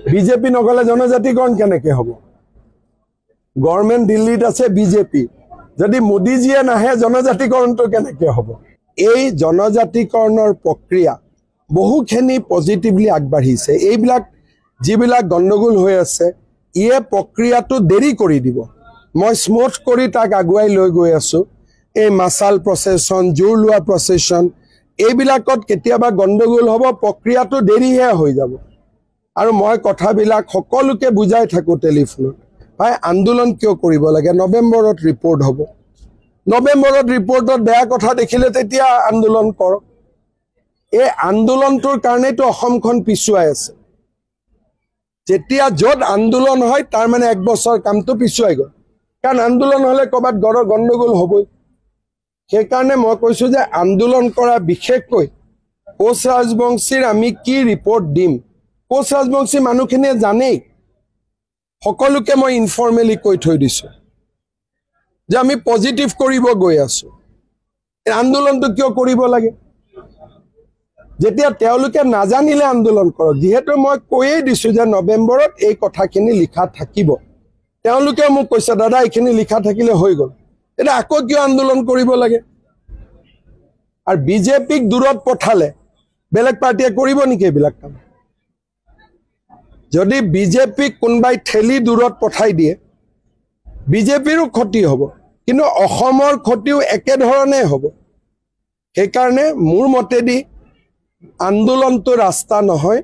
BJP নগলে জনজাতিকৰণ কেনেকে হ'ব গভৰ্ণমেণ্ট দিল্লীত আছে বিজেপি যদি মোদীজীয়ে নাহে জনজাতিকৰণটো কেনেকে হ'ব এই জনজাতিকৰণৰ প্ৰক্ৰিয়া বহুখিনি পজিটিভলি আগবাঢ়িছে এইবিলাক যিবিলাক গণ্ডগোল হৈ আছে ইয়ে প্ৰক্ৰিয়াটো দেৰি কৰি দিব মই স্মুথ কৰি তাক আগুৱাই লৈ গৈ আছো এই মাসাল প্ৰসেছন জোৰ লোৱা প্ৰসেছন এইবিলাকত কেতিয়াবা গণ্ডগোল হ'ব প্ৰক্ৰিয়াটো দেৰিহে হৈ যাব আৰু মই কথাবিলাক সকলোকে বুজাই থাকো টেলিফোনত ভাই আন্দোলন কিয় কৰিব লাগে নৱেম্বৰত ৰিপৰ্ট হ'ব নৱেম্বৰত ৰিপৰ্টত বেয়া কথা দেখিলে তেতিয়া আন্দোলন কৰ এই আন্দোলনটোৰ কাৰণেতো অসমখন পিছুৱাই আছে যেতিয়া য'ত আন্দোলন হয় তাৰ মানে এক বছৰ কামটো পিছুৱাই গ'ল কাৰণ আন্দোলন হ'লে ক'বাত গণ্ডগোল হ'বই সেইকাৰণে মই কৈছো যে আন্দোলন কৰা বিশেষকৈ কোচ ৰাজবংশীৰ আমি কি ৰিপৰ্ট দিম কোচ ৰাজবংশী মানুহখিনিয়ে জানেই সকলোকে মই ইনফৰ্মেলি কৈ থৈ দিছো যে আমি পজিটিভ কৰিব গৈ আছো এই আন্দোলনটো কিয় কৰিব লাগে যেতিয়া তেওঁলোকে নাজানিলে আন্দোলন কৰক যেহেতু মই কৈয়ে দিছো যে নৱেম্বৰত এই কথাখিনি লিখা থাকিব তেওঁলোকে মোক কৈছে দাদা এইখিনি লিখা থাকিলে হৈ গ'ল এটা আকৌ কিয় আন্দোলন কৰিব লাগে আৰু বিজেপিক দূৰত পঠালে বেলেগ পাৰ্টিয়ে কৰিব নেকি এইবিলাক কাম যদি বিজেপিক কোনবাই ঠেলি দূৰত পঠাই দিয়ে বিজেপিৰো ক্ষতি হ'ব কিন্তু অসমৰ ক্ষতিও একে ধৰণে হ'ব সেইকাৰণে মোৰ মতেদি আন্দোলনটো ৰাস্তা নহয়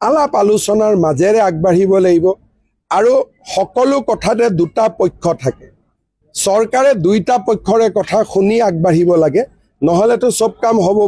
আলাপ আলোচনাৰ মাজেৰে আগবাঢ়িব লাগিব আৰু সকলো কথাতে দুটা পক্ষ থাকে চৰকাৰে দুইটা পক্ষৰে কথা শুনি আগবাঢ়িব লাগে নহলেতো সব কাম হ'ব